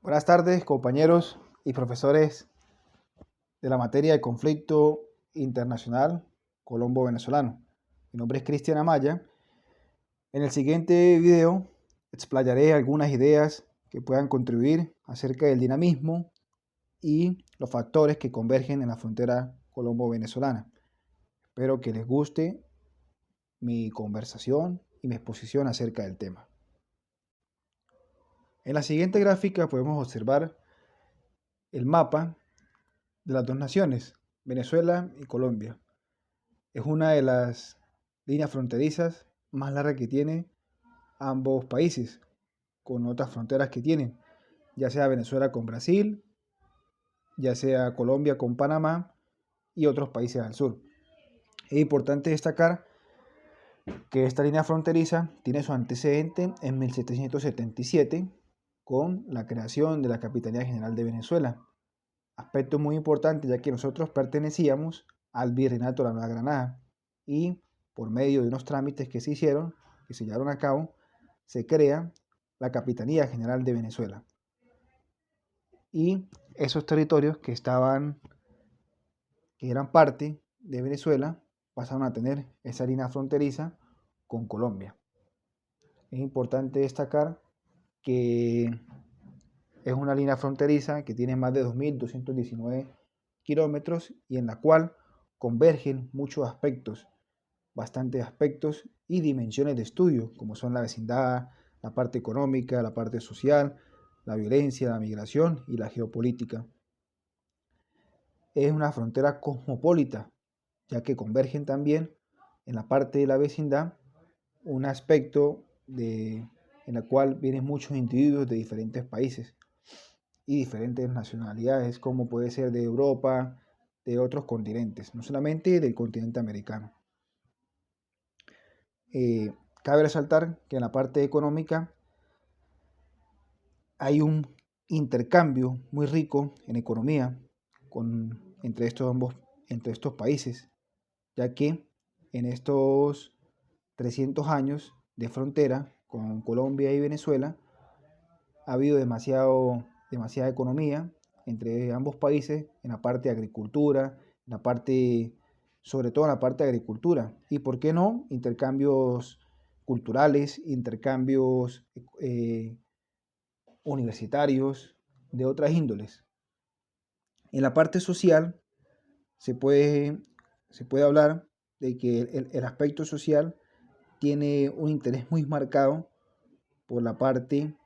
Buenas tardes, compañeros y profesores de la materia de conflicto internacional colombo-venezolano. Mi nombre es Cristian Amaya. En el siguiente video explayaré algunas ideas que puedan contribuir acerca del dinamismo y los factores que convergen en la frontera colombo-venezolana. Espero que les guste mi conversación y mi exposición acerca del tema. En la siguiente gráfica podemos observar el mapa de las dos naciones, Venezuela y Colombia. Es una de las líneas fronterizas más largas que tiene ambos países, con otras fronteras que tienen, ya sea Venezuela con Brasil, ya sea Colombia con Panamá y otros países al sur. Es importante destacar que esta línea fronteriza tiene su antecedente en 1777 con la creación de la Capitanía General de Venezuela. Aspecto muy importante, ya que nosotros pertenecíamos al Virreinato de la Nueva Granada y por medio de unos trámites que se hicieron, que se llevaron a cabo, se crea la Capitanía General de Venezuela. Y esos territorios que eran parte de Venezuela, pasaron a tener esa línea fronteriza con Colombia. Es importante destacar que es una línea fronteriza que tiene más de 2.219 kilómetros y en la cual convergen muchos aspectos, bastantes aspectos y dimensiones de estudio, como son la vecindad, la parte económica, la parte social, la violencia, la migración y la geopolítica. Es una frontera cosmopolita, ya que convergen también en la parte de la vecindad un aspecto en el cual vienen muchos individuos de diferentes países y diferentes nacionalidades, como puede ser de Europa, de otros continentes, no solamente del continente americano. Cabe resaltar que en la parte económica hay un intercambio muy rico en economía entre estos países, ya que en estos 300 años de frontera con Colombia y Venezuela ha habido demasiada economía entre ambos países en la parte de agricultura, sobre todo en la parte de agricultura. Y por qué no, intercambios culturales, intercambios universitarios de otras índoles. En la parte social se puede hablar de que el aspecto social tiene un interés muy marcado por la parte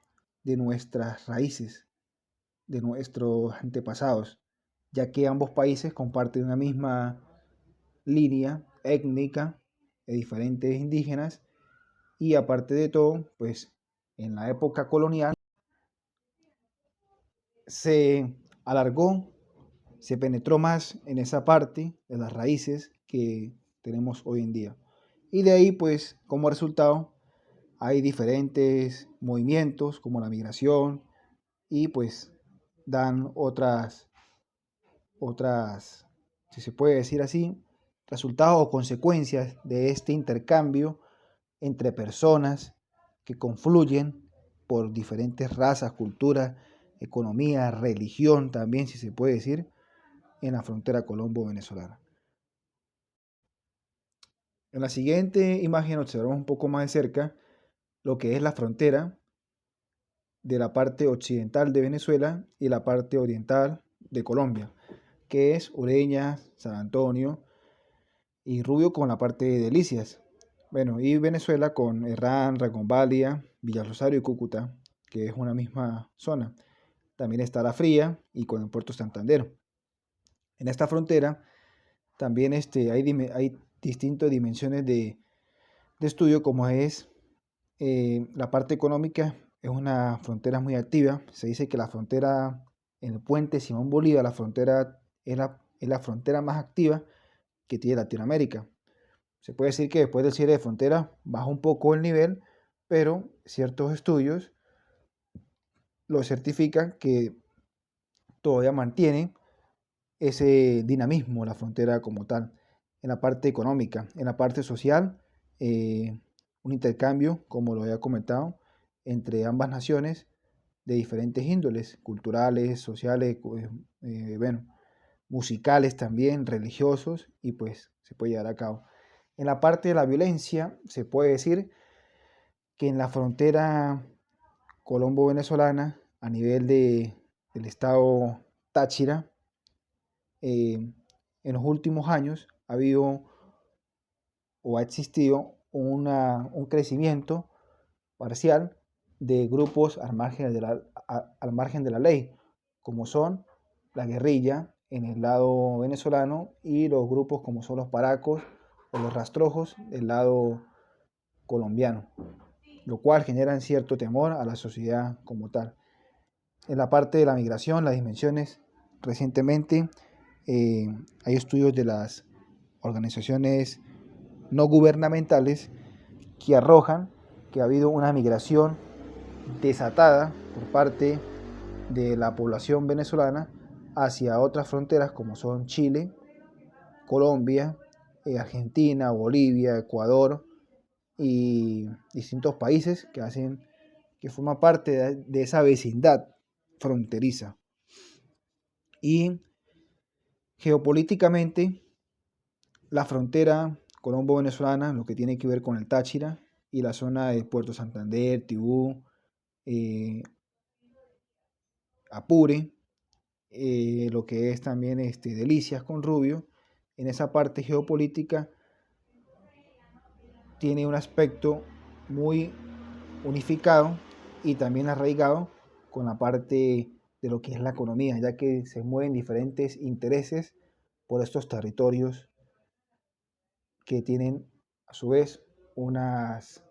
de nuestras raíces, de nuestros antepasados, ya que ambos países comparten una misma línea étnica de diferentes indígenas y aparte de todo, pues en la época colonial se alargó, se penetró más en esa parte de las raíces que tenemos hoy en día. Y de ahí, pues, como resultado, hay diferentes movimientos como la migración y pues dan otras, si se puede decir así, resultados o consecuencias de este intercambio entre personas que confluyen por diferentes razas, culturas, economía, religión también, si se puede decir, en la frontera colombo-venezolana. En la siguiente imagen observamos un poco más de cerca lo que es la frontera de la parte occidental de Venezuela y la parte oriental de Colombia, que es Ureña, San Antonio y Rubio con la parte de Delicias. Bueno, y Venezuela con Herrán, Recondavalia, Villa Rosario y Cúcuta, que es una misma zona. También está La Fría y con el Puerto Santander. En esta frontera también hay distintas dimensiones de estudio, como es la parte económica. Es una frontera muy activa. Se dice que la frontera en el puente Simón Bolívar, la frontera es la frontera más activa que tiene Latinoamérica. Se puede decir que después del cierre de frontera baja un poco el nivel, pero ciertos estudios lo certifican que todavía mantiene ese dinamismo la frontera como tal. En la parte económica, en la parte social, un intercambio, como lo había comentado, entre ambas naciones de diferentes índoles, culturales, sociales, bueno, musicales también, religiosos, y pues se puede llevar a cabo. En la parte de la violencia, se puede decir que en la frontera colombo-venezolana, a nivel del estado Táchira, en los últimos años ha habido o ha existido un crecimiento parcial de grupos al margen de la ley, como son la guerrilla en el lado venezolano y los grupos como son los paracos o los rastrojos del lado colombiano, lo cual genera cierto temor a la sociedad como tal. En la parte de la migración, las dimensiones, recientemente hay estudios de las organizaciones no gubernamentales que arrojan que ha habido una migración desatada por parte de la población venezolana hacia otras fronteras como son Chile, Colombia, Argentina, Bolivia, Ecuador y distintos países que forman parte de esa vecindad fronteriza. Y geopolíticamente, la frontera colombo-venezolana, lo que tiene que ver con el Táchira y la zona de Puerto Santander, Tibú, Apure, lo que es también Delicias con Rubio, en esa parte geopolítica tiene un aspecto muy unificado y también arraigado con la parte de lo que es la economía, ya que se mueven diferentes intereses por estos territorios que tienen a su vez unas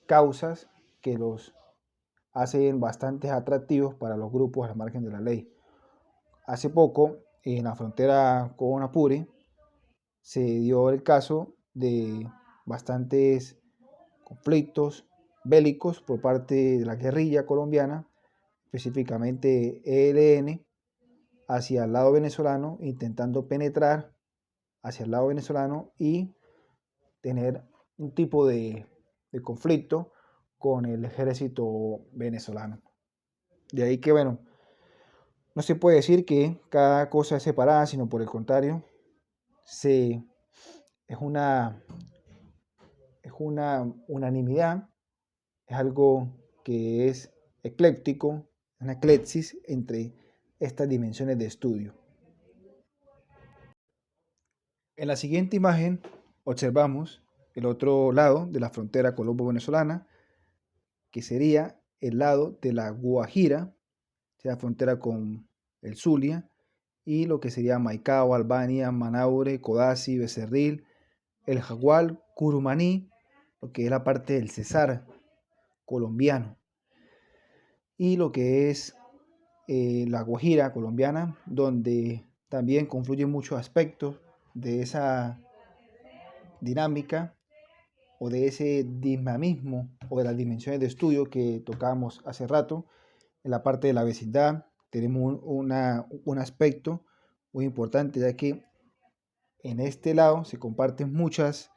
causas que los hacen bastante atractivos para los grupos al margen de la ley. Hace poco, en la frontera con Apure, se dio el caso de bastantes conflictos bélicos por parte de la guerrilla colombiana, específicamente ELN, hacia el lado venezolano, intentando penetrar hacia el lado venezolano y tener un tipo de conflicto con el ejército venezolano. De ahí que, bueno, no se puede decir que cada cosa es separada, sino por el contrario, es una unanimidad, es algo que es ecléctico, una eclepsis entre estas dimensiones de estudio. En la siguiente imagen observamos el otro lado de la frontera colombo-venezolana, que sería el lado de la Guajira, la frontera con el Zulia, y lo que sería Maicao, Albania, Manaure, Codazzi, Becerril, el Jaguar, Curumaní, lo que es la parte del Cesar colombiano, y lo que es la Guajira colombiana, donde también confluyen muchos aspectos de esa dinámica o de ese dinamismo o de las dimensiones de estudio que tocábamos hace rato. En la parte de la vecindad tenemos un aspecto muy importante, ya que en este lado se comparten muchas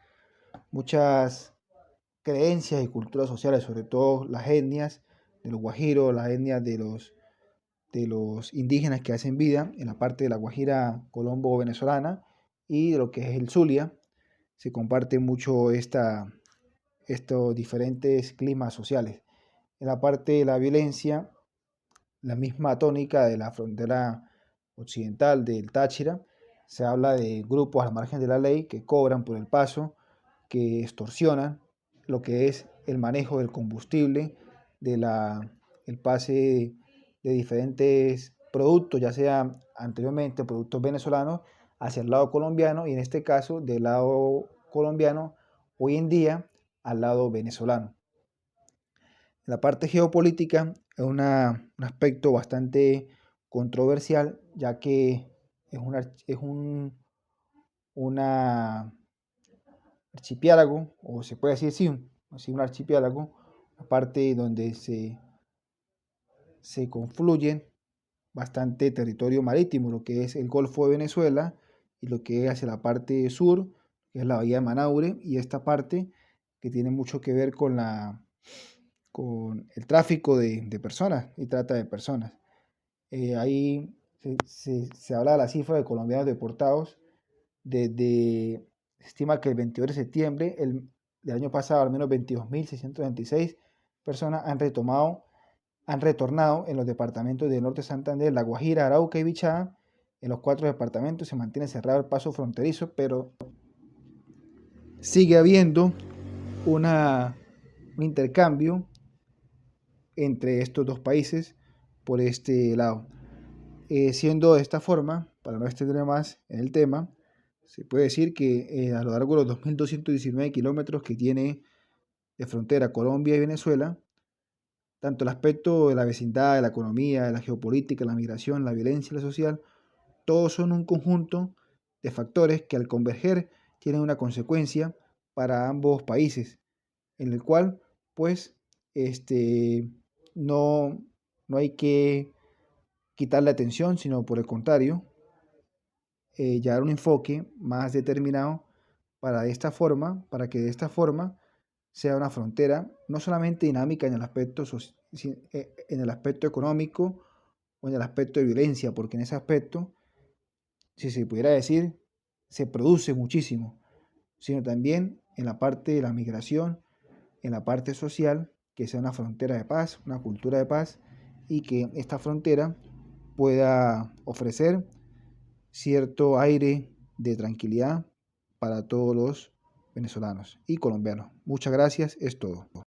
creencias y culturas sociales, sobre todo las etnias de los guajiros, las etnias de los indígenas que hacen vida en la parte de la Guajira colombo-venezolana y de lo que es el Zulia. Se comparte mucho estos diferentes climas sociales. En la parte de la violencia, la misma tónica de la frontera occidental del Táchira, se habla de grupos al margen de la ley que cobran por el paso, que extorsionan lo que es el manejo del combustible, el pase de diferentes productos, ya sea anteriormente productos venezolanos, hacia el lado colombiano y en este caso del lado colombiano hoy en día al lado venezolano. La parte geopolítica es un aspecto bastante controversial, ya que es una archipiélago, o se puede decir sí, un archipiélago, una parte donde se confluyen bastante territorio marítimo, lo que es el Golfo de Venezuela y lo que es hacia la parte sur, que es la bahía de Manaure, y esta parte que tiene mucho que ver con el tráfico de personas y trata de personas. Ahí se habla de la cifra de colombianos deportados desde, se estima que el 22 de septiembre del año pasado, al menos 22.626 personas han retornado en los departamentos del norte de Santander, La Guajira, Arauca y Bichada. En los 4 departamentos se mantiene cerrado el paso fronterizo, pero sigue habiendo un intercambio entre estos dos países por este lado. Siendo de esta forma, para no extender más en el tema, se puede decir que a lo largo de los 2.219 kilómetros que tiene de frontera Colombia y Venezuela, tanto el aspecto de la vecindad, de la economía, de la geopolítica, la migración, la violencia y la social, todos son un conjunto de factores que al converger tienen una consecuencia para ambos países, en el cual pues no, no hay que quitarle atención, sino por el contrario, llevar un enfoque más determinado para que de esta forma sea una frontera no solamente dinámica en el aspecto, en el aspecto económico o en el aspecto de violencia, porque en ese aspecto, si se pudiera decir, se produce muchísimo, sino también en la parte de la migración, en la parte social, que sea una frontera de paz, una cultura de paz, y que esta frontera pueda ofrecer cierto aire de tranquilidad para todos los venezolanos y colombianos. Muchas gracias, es todo.